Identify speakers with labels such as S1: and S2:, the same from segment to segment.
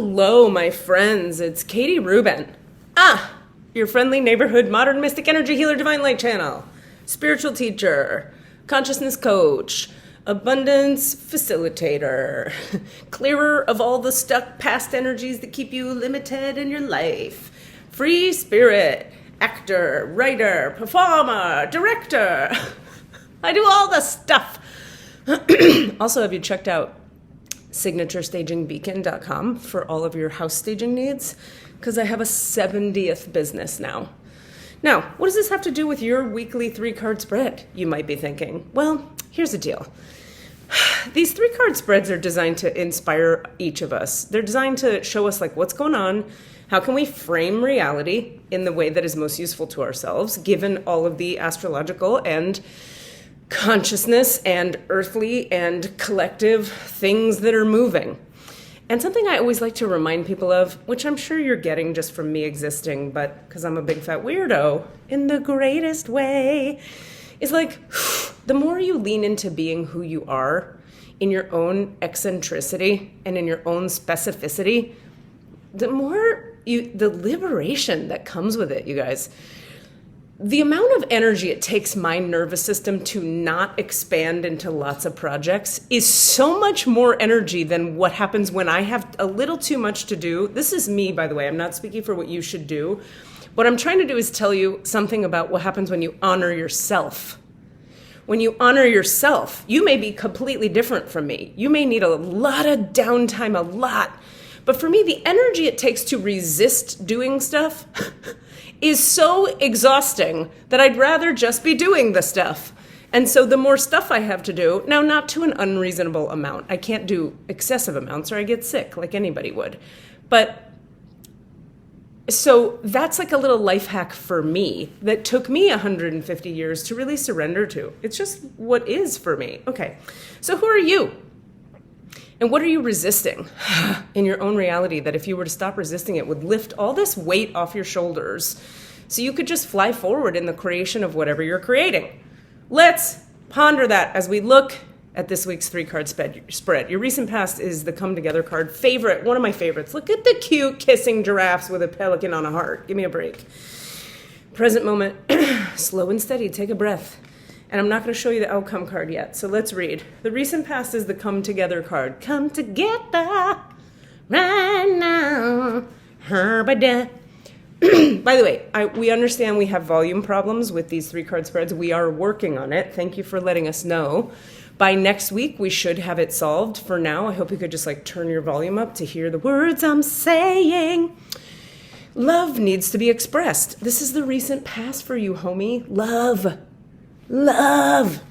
S1: Hello, my friends. It's Katie Rubin. Your friendly neighborhood modern mystic energy healer divine light channel, spiritual teacher, consciousness coach, abundance facilitator, clearer of all the stuck past energies that keep you limited in your life, free spirit, actor, writer, performer, director. I do all the stuff. Also, have you checked out signatureStagingBeacon.com for all of your house staging needs? Because I have a 70th business now. Now, what does this have to do with your weekly 3-card spread, you might be thinking? Well, here's the deal. These 3-card spreads are designed to inspire each of us. They're designed to show us like what's going on, how can we frame reality in the way that is most useful to ourselves, given all of the astrological and consciousness and earthly and collective things that are moving. And something I always like to remind people of, which I'm sure you're getting just from me existing, but because I'm a big fat weirdo in the greatest way, is like the more you lean into being who you are in your own eccentricity and in your own specificity, the more the liberation that comes with it, you guys. The amount of energy it takes my nervous system to not expand into lots of projects is so much more energy than what happens when I have a little too much to do. This is me, by the way. I'm not speaking for what you should do. What I'm trying to do is tell you something about what happens when you honor yourself. When you honor yourself, you may be completely different from me. You may need a lot of downtime, a lot. But for me, the energy it takes to resist doing stuff is so exhausting that I'd rather just be doing the stuff. And so the more stuff I have to do, now not to an unreasonable amount. I can't do excessive amounts or I get sick like anybody would. But so that's like a little life hack for me that took me 150 years to really surrender to. It's just what is for me. Okay, so who are you? And what are you resisting in your own reality that if you were to stop resisting it would lift all this weight off your shoulders so you could just fly forward in the creation of whatever you're creating? Let's ponder that as we look at this week's 3-card spread. Your recent past is the Come Together card. Favorite, one of my favorites. Look at the cute kissing giraffes with a pelican on a heart. Give me a break. Present moment, slow and steady, take a breath. And I'm not going to show you the outcome card yet, so let's read. The recent past is the Come Together card. Come together right now. By the way, we understand we have volume problems with these 3-card spreads. We are working on it. Thank you for letting us know. By next week, we should have it solved. For now, I hope you could just turn your volume up to hear the words I'm saying. Love needs to be expressed. This is the recent past for you, homie. Love. Love.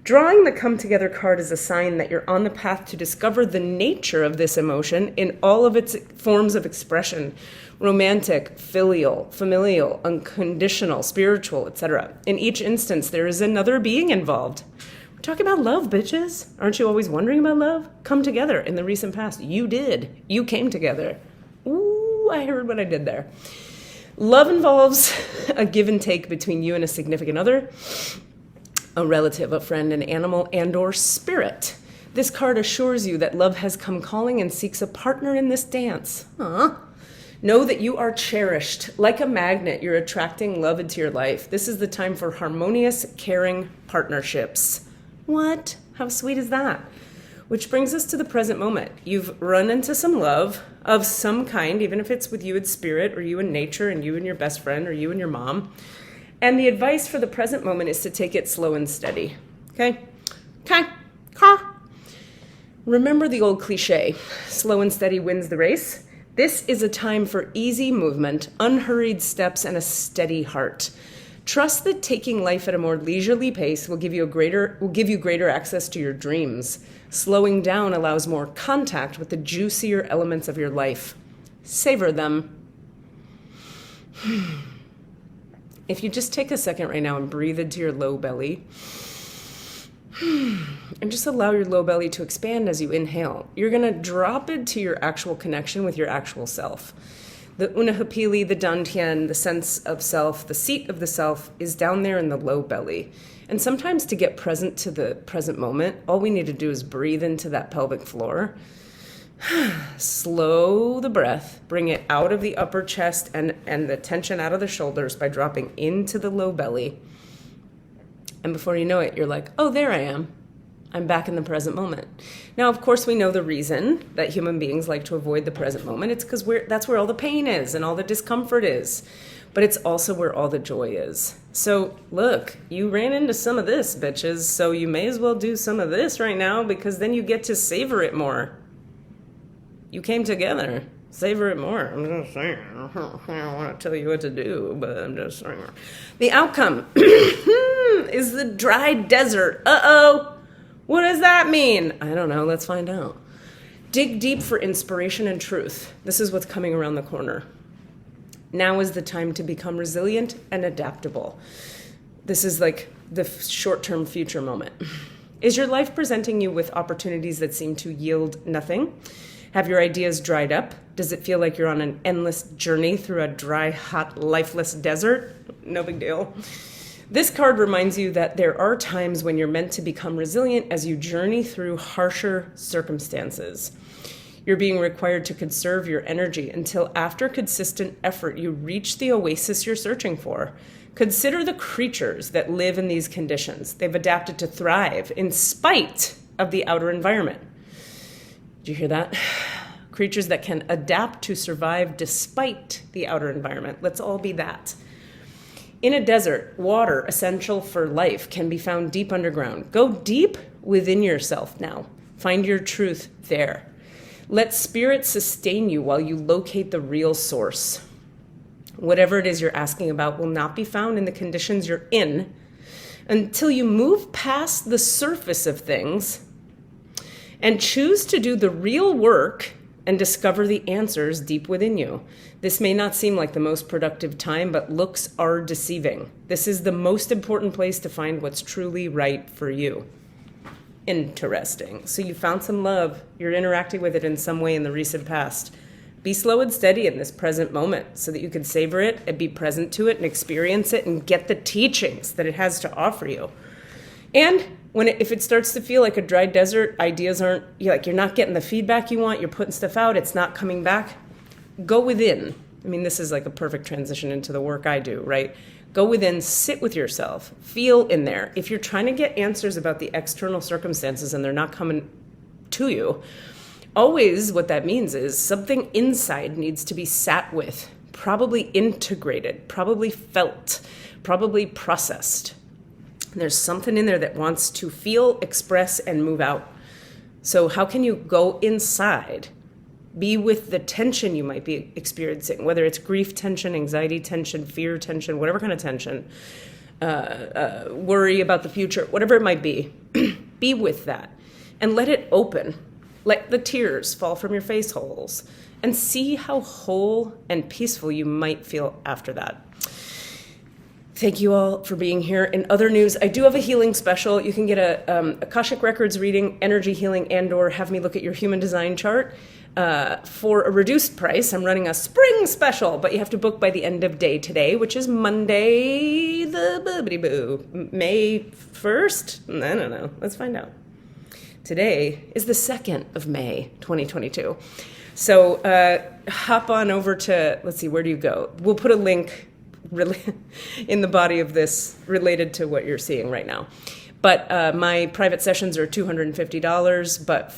S1: Drawing the Come Together card is a sign that you're on the path to discover the nature of this emotion in all of its forms of expression: romantic, filial, familial, unconditional, spiritual, etc. In each instance, there is another being involved. We're talking about love, bitches. Aren't you always wondering about love? Come together. In the recent past, you did. You came together. Ooh, I heard what I did there. Love involves a give and take between you and a significant other, a relative, a friend, an animal, and or spirit. This card assures you that love has come calling and seeks a partner in this dance. Know that you are cherished. Like a magnet, you're attracting love into your life. This is the time for harmonious, caring partnerships. What? How sweet is that? Which brings us to the present moment. You've run into some love of some kind, even if it's with you in spirit or you in nature and you and your best friend or you and your mom. And the advice for the present moment is to take it slow and steady. Okay? Remember the old cliche, slow and steady wins the race. This is a time for easy movement, unhurried steps, and a steady heart. Trust that taking life at a more leisurely pace will give you greater access to your dreams. Slowing down allows more contact with the juicier elements of your life. Savor them. If you just take a second right now and breathe into your low belly, and just allow your low belly to expand as you inhale, you're going to drop into your actual connection with your actual self. The Unahapili, the Dantian, the sense of self, the seat of the self is down there in the low belly. And sometimes to get present to the present moment, all we need to do is breathe into that pelvic floor Slow the breath, bring it out of the upper chest and the tension out of the shoulders by dropping into the low belly. And before you know it, you're like, oh, there I am. I'm back in the present moment. Now, of course, we know the reason that human beings like to avoid the present moment. It's because that's where all the pain is and all the discomfort is. But it's also where all the joy is. So look, you ran into some of this, bitches. So you may as well do some of this right now, because then you get to savor it more. You came together. Savor it more. I'm just saying. I don't want to tell you what to do, but I'm just saying. The outcome is the dry desert. Uh-oh. What does that mean? I don't know. Let's find out. Dig deep for inspiration and truth. This is what's coming around the corner. Now is the time to become resilient and adaptable. This is like the short-term future moment. Is your life presenting you with opportunities that seem to yield nothing? Have your ideas dried up? Does it feel like you're on an endless journey through a dry, hot, lifeless desert? No big deal. This card reminds you that there are times when you're meant to become resilient as you journey through harsher circumstances. You're being required to conserve your energy until after consistent effort you reach the oasis you're searching for. Consider the creatures that live in these conditions. They've adapted to thrive in spite of the outer environment. Did you hear that? Creatures that can adapt to survive despite the outer environment. Let's all be that. In a desert, water, essential for life, can be found deep underground. Go deep within yourself now. Find your truth there. Let spirit sustain you while you locate the real source. Whatever it is you're asking about will not be found in the conditions you're in until you move past the surface of things and choose to do the real work and discover the answers deep within you. This may not seem like the most productive time, but looks are deceiving. This is the most important place to find what's truly right for you. Interesting. So you found some love. You're interacting with it in some way in the recent past. Be slow and steady in this present moment so that you can savor it and be present to it and experience it and get the teachings that it has to offer you. And if it starts to feel like a dry desert, ideas aren't, you're not getting the feedback you want, you're putting stuff out, it's not coming back, go within. I mean, this is like a perfect transition into the work I do, right? Go within, sit with yourself, feel in there. If you're trying to get answers about the external circumstances and they're not coming to you, always what that means is something inside needs to be sat with, probably integrated, probably felt, probably processed. There's something in there that wants to feel, express, and move out. So how can you go inside, be with the tension you might be experiencing, whether it's grief tension, anxiety tension, fear tension, whatever kind of tension, worry about the future, whatever it might be, be with that and let it open. Let the tears fall from your face holes and see how whole and peaceful you might feel after that. Thank you all for being here. In other news, I do have a healing special. You can get a Akashic Records reading, energy healing, and/or have me look at your human design chart for a reduced price. I'm running a spring special, but you have to book by the end of day today, which is Monday, May 1st? I don't know. Let's find out. Today is the 2nd of May, 2022. So hop on over to, let's see, where do you go? We'll put a link really in the body of this related to what you're seeing right now. But my private sessions are $250, but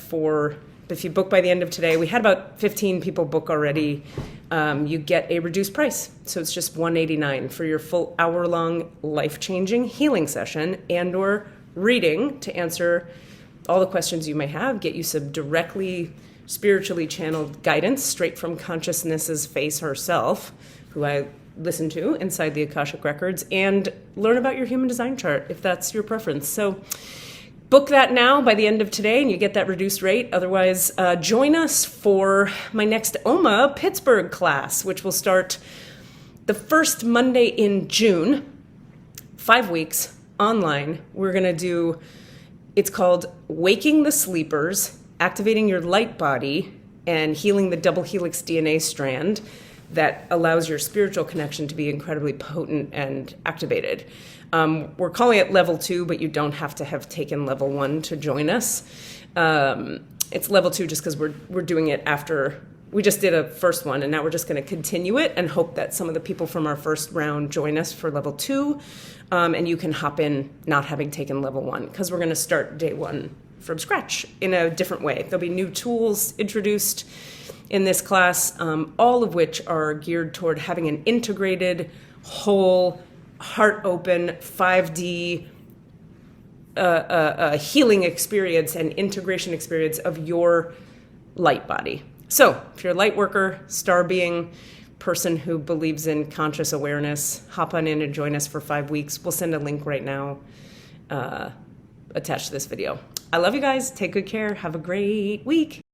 S1: if you book by the end of today, we had about 15 people book already, you get a reduced price. So it's just $189 for your full hour-long life-changing healing session and/or reading to answer all the questions you may have, get you some directly spiritually channeled guidance straight from consciousness's face herself, who I listen to inside the Akashic Records, and learn about your human design chart if that's your preference. So book that now by the end of today and you get that reduced rate. Otherwise, join us for my next OMA Pittsburgh class, which will start the first Monday in June, 5 weeks online. We're going to do, it's called Waking the Sleepers, Activating Your Light Body, and Healing the Double Helix DNA Strand that allows your spiritual connection to be incredibly potent and activated. We're calling it level 2, but you don't have to have taken level 1 to join us. It's level 2 just because we're doing it after we just did a first one, and now we're just going to continue it and hope that some of the people from our first round join us for level 2, and you can hop in not having taken level 1, because we're going to start day 1 from scratch in a different way. There'll be new tools introduced in this class, all of which are geared toward having an integrated, whole, heart-open, 5D healing experience and integration experience of your light body. So if you're a light worker, star being, person who believes in conscious awareness, hop on in and join us for 5 weeks. We'll send a link right now attached to this video. I love you guys. Take good care. Have a great week.